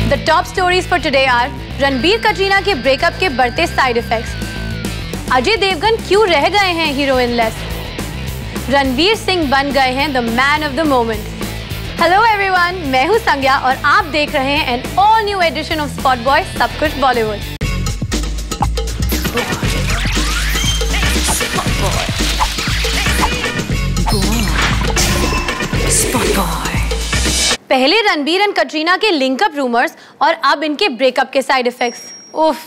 The top stories for today are Ranbir Katrina के breakup के बढ़ते साइड इफेक्ट्स, अजय देवगन क्यों रह गए हैं हीरोइन लेस, रणवीर सिंह बन गए हैं the man of the moment. Hello everyone, मैं हूं संज्ञा और आप देख रहे हैं an all new edition of Spot Boy सब कुछ बॉलीवुड। पहले रणबीर एंड कटरीना के लिंकअप रूमर्स और अब इनके ब्रेकअप के साइड इफेक्ट्स। उफ,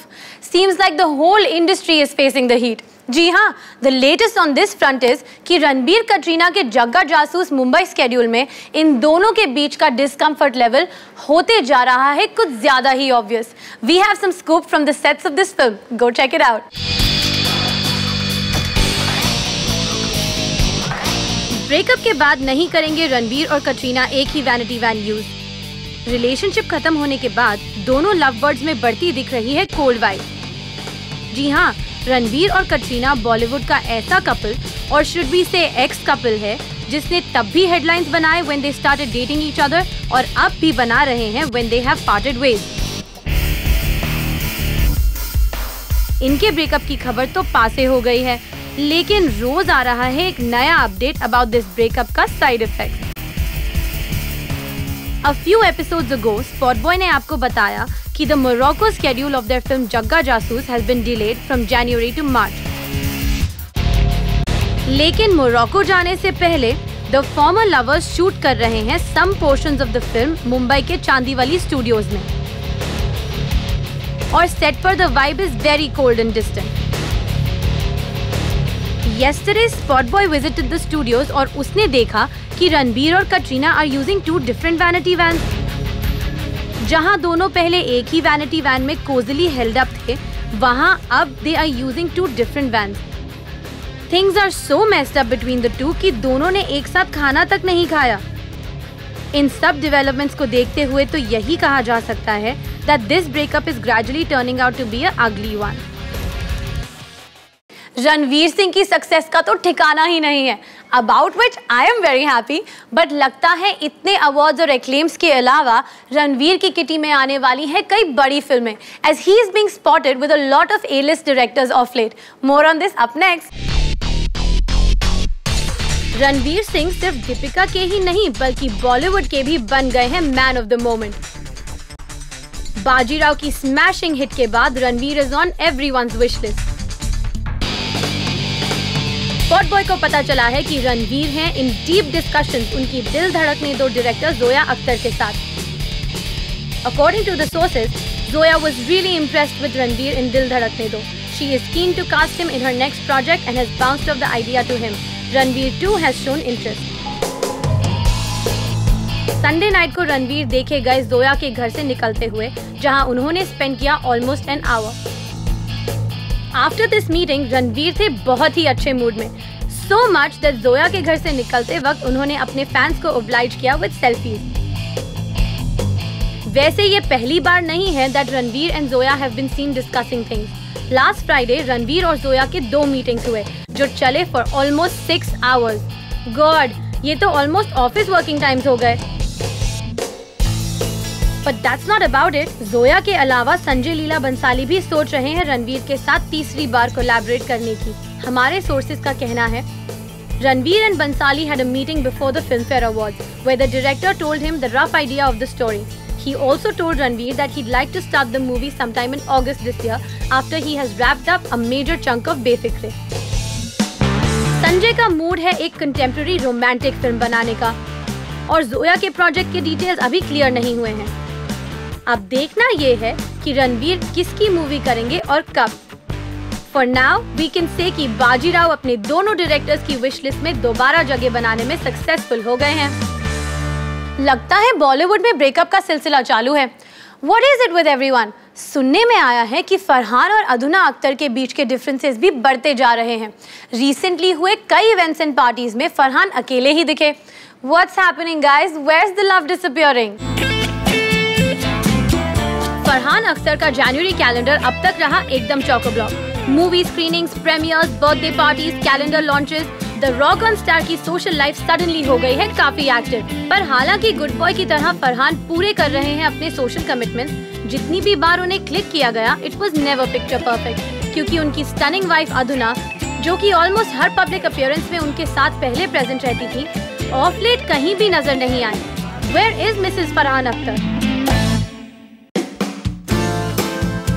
seems like the whole industry is facing the heat. जी हाँ, the latest on this front is कि रणबीर कटरीना के जग्गा जासूस मुंबई स्केड्यूल में इन दोनों के बीच का डिस्कम्फर्ट लेवल होते जा रहा है कुछ ज्यादा ही obvious. We have some scoop from the sets of this film, go check it out. Breakup के बाद नहीं करेंगे रणबीर और कटरीना एक ही वैनिटी वैन यूज। रिलेशनशिप खत्म होने के बाद दोनों लव बर्ड्स में बढ़ती दिख रही है कोल्ड वाइब। जी हाँ, रणबीर और कटरीना बॉलीवुड का ऐसा कपल और शुड बी से एक्स कपल है जिसने तब भी हेडलाइंस बनाए when they started dating each other और अब भी बना रहे हैं when they have parted ways. इनके ब्रेकअप की खबर तो पासे हो गई है, लेकिन रोज आ रहा है एक नया अपडेट अबाउट दिस ब्रेकअप का side effect. A few episodes ago, Spot Boy ने आपको बताया कि the Morocco schedule of their film जग्गा जासूस has been delayed from January to March. लेकिन मोरक्को जाने से पहले the former lovers शूट कर रहे हैं some portions of the film Mumbai के चांदीवली स्टूडियोज में, और सेट पर the vibe is very cold and distant. Yesterday, Spot Boy visited the studios और उसने देखा कि रणबीर और Katrina are using two different vanity vans. जहां दोनों पहले एक ही vanity van में cozyly held up थे, वहां अब they are using two different vans. Things are so messed up between the two कि दोनों ने एक साथ खाना तक नहीं खाया। इन सब डेवलपमेंट्स को देखते हुए तो यही कहा जा सकता है that this breakup is gradually turning out to be a ugly one. Ranveer Singh की सक्सेस का तो ठिकाना ही नहीं है, about which I am very happy, but लगता है इतने अवार्ड्स और एक्लेम्स के अलावा रणवीर की किटी में आने वाली हैं कई बड़ी फिल्में, as he is being spotted with a lot of A-list directors of late. More on this up next. Ranveer Singh सिर्फ दीपिका के ही नहीं बल्कि बॉलीवुड के भी बन गए हैं man of the moment. Bajirao की स्मैशिंग हिट के बाद Ranveer is on everyone's wish list. Spot boy को पता चला है कि रणवीर हैं इन डीप डिस्कशंस उनकी दिल धड़कने दो डायरेक्टर जोया अख्तर के साथ। According to the sources, Zoya was really impressed with Ranveer in Dil Dhadakne Do. She is keen to cast him in her next project and has bounced off the idea to him. Ranveer too has shown interest. Sunday night को रणवीर देखे गए जोया के घर से निकलते हुए, जहां उन्होंने स्पेंड किया almost an hour. After this meeting Ranveer थे बहुत ही अच्छे मूड में, so much that जोया के घर से निकलते वक्त उन्होंने अपने फैंस को ओब्लाइज किया विद सेल्फीज। वैसे ये पहली बार नहीं है that Ranveer and Zoya have been seen discussing things. Last Friday Ranveer और जोया के 2 मीटिंग्स हुए जो चले फॉर ऑलमोस्ट 6 hours. गॉड, ये तो ऑलमोस्ट ऑफिस वर्किंग टाइम्स हो गए। But that's not about it. Zoya के अलावा संजय लीला बंसाली भी सोच रहे हैं रणवीर के साथ तीसरी बार कोलैबोरेट करने की। हमारे सोर्सेज का कहना है Ranveer and Bansali had a meeting before the Filmfare Awards, where the director told him the rough idea of the story. He also told Ranveer that he'd like to start the movie sometime in August this year, after he has wrapped up a major chunk of Befikre. Sanjay का mood है एक contemporary romantic film बनाने का, और जोया के project के details अभी clear नहीं हुए हैं। अब देखना ये है कि रणवीर किसकी मूवी करेंगे और कब। For now, we can say कि बाजीराव अपने दोनों डायरेक्टर्स की विश लिस्ट में दोबारा जगह बनाने में सक्सेसफुल हो गए हैं। लगता है बॉलीवुड में ब्रेकअप का सिलसिला चालू है। What is it with everyone? सुनने में आया है कि फरहान और अधुना अख्तर के बीच के डिफरेंसेस भी बढ़ते जा रहे हैं। रिसेंटली हुए कई इवेंट्स एंड पार्टीज में फरहान अकेले ही दिखे। What's happening, guys? Where's the love disappearing? Farhan Akhtar का जनवरी कैलेंडर अब तक रहा एकदम chock a block. Movie screenings, premieres, birthday parties, calendar launches, the Rock On star की सोशल लाइफ सडनली हो गई है काफी एक्टिव। पर हालांकि गुड बॉय की तरह फरहान पूरे कर रहे हैं अपने सोशल कमिटमेंट्स, जितनी भी बार उन्हें क्लिक किया गया it was never picture perfect, क्योंकि उनकी स्टनिंग वाइफ अधुना, जो कि ऑलमोस्ट हर पब्लिक अपीयरेंस में उनके साथ पहले प्रेजेंट रहती थी, ऑफ लेट कहीं भी नजर नहीं आई। Where is Mrs Farhan Akhtar?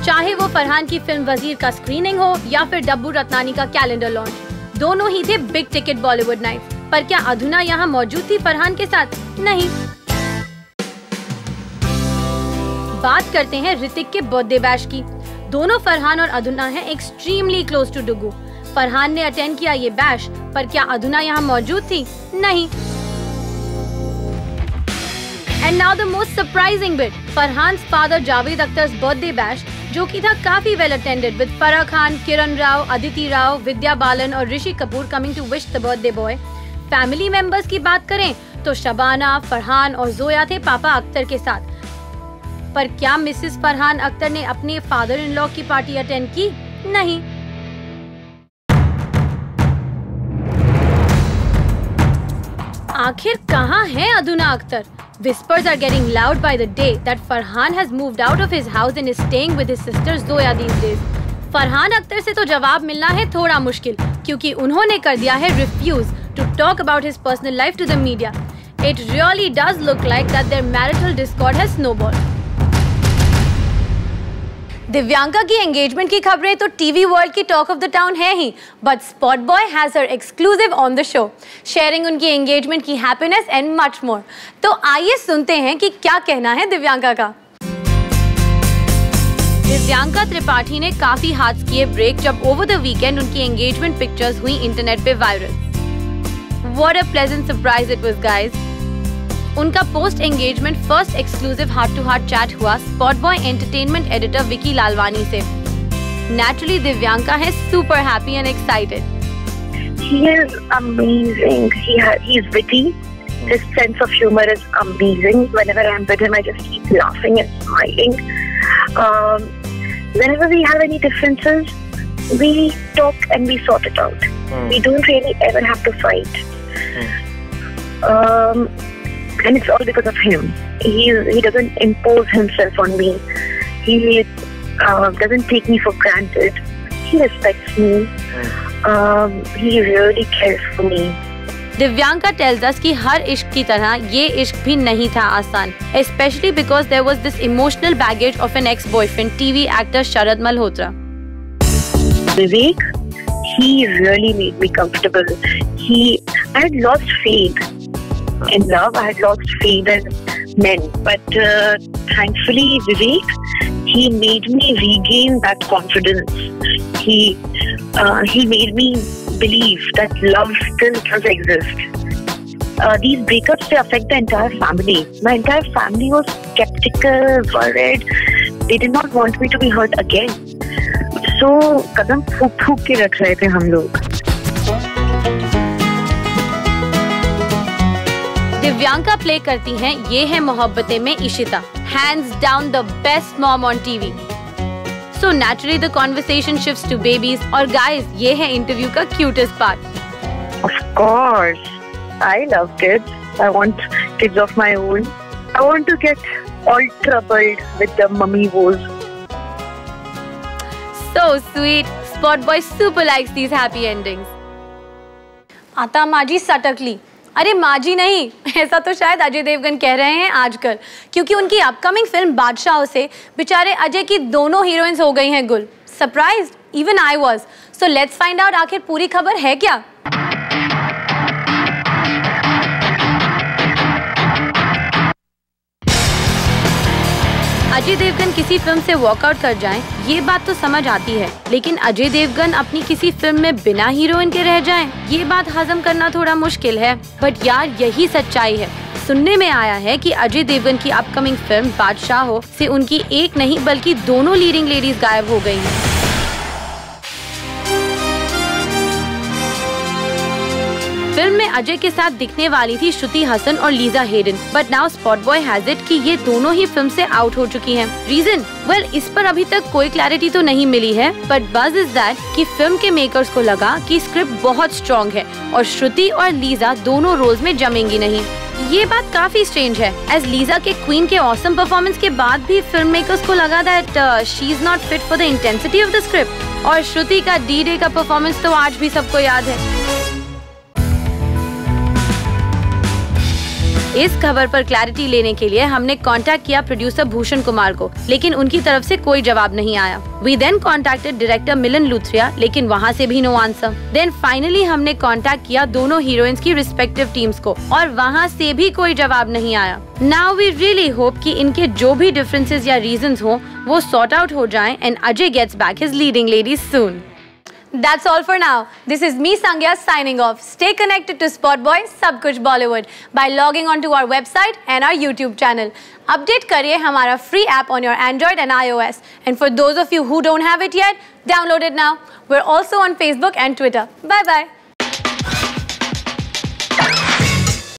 चाहे वो फरहान की फिल्म वजीर का स्क्रीनिंग हो या फिर डब्बू रत्नानी का कैलेंडर लॉन्च, दोनों ही थे बिग टिकट बॉलीवुड नाइट्स। पर क्या अधुना यहाँ मौजूद थी फरहान के साथ? नहीं। बात करते हैं ऋतिक के बर्थडे बैश की। दोनों फरहान और अधुना हैं एक्सट्रीमली क्लोज टू डुगू। फरहान ने अटेंड किया ये बैश, पर क्या अधुना यहाँ मौजूद थी? नहीं। And now the most surprising bit, Farhan father Javed Akhtar's birthday bash, जो कि था काफी well attended with Farah Khan, Kiran Rao, Aditi Rao, Vidya Balan और Rishi Kapoor coming to wish the birthday boy. Family members की बात करें तो शबाना, फरहान और जोया थे पापा अख्तर के साथ। पर क्या मिसेस फरहान अख्तर ने अपने फादर इन लॉ की पार्टी अटेंड की? नहीं। आखिर कहाँ है अधुना Akhtar? Whispers are getting loud by the day that Farhan has moved out of his house and is staying with his sister Zoya these days. Farhan Akhtar से तो जवाब मिलना है थोड़ा मुश्किल, क्योंकि उन्होंने कर दिया है refuse to talk about his personal life to the media. It really does look like that their marital discord has snowballed. Divyanka की एंगेजमेंट की खबरें तो टीवी वर्ल्ड की टॉक ऑफ द टाउन है ही, but Spot Boy has her exclusive on the show, sharing उनकी engagement की happiness and much more. तो आइए सुनते हैं कि क्या कहना है दिव्यांका का। दिव्यांका त्रिपाठी ने काफी हाथ किए ब्रेक जब ओवर द वीकेंड उनकी एंगेजमेंट पिक्चर्स हुई इंटरनेट पे viral. What a pleasant surprise it was guys. उनका post engagement first exclusive heart to heart chat हुआ Spot Boy entertainment editor Vicky Lalwani से। नेचुरली दिव्यांका है super happy and excited. He is amazing. He is witty. His sense of humor is amazing. Whenever I'm with him, I just keep laughing and smiling. Whenever we have any differences, we talk and we sort it out. We don't really ever have to fight. And it's all because of him. He doesn't impose himself on me. He doesn't take me for granted. He respects me. He really cares for me. Divyanka tells us कि हर इश्क की तरह ये इश्क भी नहीं था आसान, especially because there was this emotional baggage of an ex-boyfriend, TV actor Sharad Malhotra. Vivek, he really made me comfortable. I had lost faith in love. I had lost faith in men, but thankfully Vivek, he made me regain that confidence. He made me believe that love still does exist. These breakups, they affect the entire family. My entire family was skeptical, worried. They did not want me to be hurt again. So कदम फूक के रख रहे थे हम लोग। Divyanka play करती हैं ये है मोहब्बतें में Ishita, hands down the best mom on TV. So naturally the conversation shifts to babies. और guys, ये है इंटरव्यू का cutest part. Of course, I love kids. I want kids of my own. I want to get all troubled with the mummy woes. So sweet. Spot boy super likes these happy endings. आता माजी सटकली। अरे माजी नहीं, ऐसा तो शायद अजय देवगन कह रहे हैं आजकल, क्योंकि उनकी अपकमिंग फिल्म बादशाह से बेचारे अजय की दोनों हीरोइंस हो गई हैं गुल। Surprised, even I was. So let's find out आखिर पूरी खबर है क्या। अजय देवगन किसी फिल्म से वॉकआउट कर जाएं, ये बात तो समझ आती है, लेकिन अजय देवगन अपनी किसी फिल्म में बिना हीरोइन के रह जाएं, ये बात हजम करना थोड़ा मुश्किल है। बट यार यही सच्चाई है। सुनने में आया है कि अजय देवगन की अपकमिंग फिल्म बादशाह से उनकी एक नहीं बल्कि दोनों लीडिंग लेडीज गायब हो गई हैं। फिल्म में अजय के साथ दिखने वाली थी श्रुति हसन और Lisa Hayden, but now spot Boy has it कि ये दोनों ही फिल्म से आउट हो चुकी हैं। रीजन? वेल, इस पर अभी तक कोई क्लैरिटी तो नहीं मिली है, बट बज इज दैट कि फिल्म के मेकर्स को लगा कि स्क्रिप्ट बहुत स्ट्रॉन्ग है और श्रुति और लीजा दोनों रोल्स में जमेंगी नहीं। ये बात काफी स्ट्रेंज है, एज लीजा के क्वीन के ऑसम परफॉर्मेंस के बाद भी फिल्म मेकर्स को लगा that she is not fit for the intensity of the script. और श्रुति का डी-डे का परफॉर्मेंस तो आज भी सबको याद है। इस खबर पर क्लैरिटी लेने के लिए हमने कांटेक्ट किया प्रोड्यूसर भूषण कुमार को, लेकिन उनकी तरफ से कोई जवाब नहीं आया। We then contacted डायरेक्टर मिलन लूथरिया, लेकिन वहाँ से भी नो आंसर। देन फाइनली हमने कांटेक्ट किया दोनों हीरोइंस की रिस्पेक्टिव टीम्स को, और वहाँ से भी कोई जवाब नहीं आया। Now we really hope कि इनके जो भी डिफरेंसेस या रीजंस हो वो सॉर्ट आउट हो जाएं and Ajay gets back his leading ladies soon. That's all for now. This is me, Sangya, signing off. Stay connected to Spotboy सब कुछ Bollywood by logging on to our website and our YouTube channel. Update करिए हमारा free app on your Android and iOS. And for those of you who don't have it yet, download it now. We're also on Facebook and Twitter. Bye bye.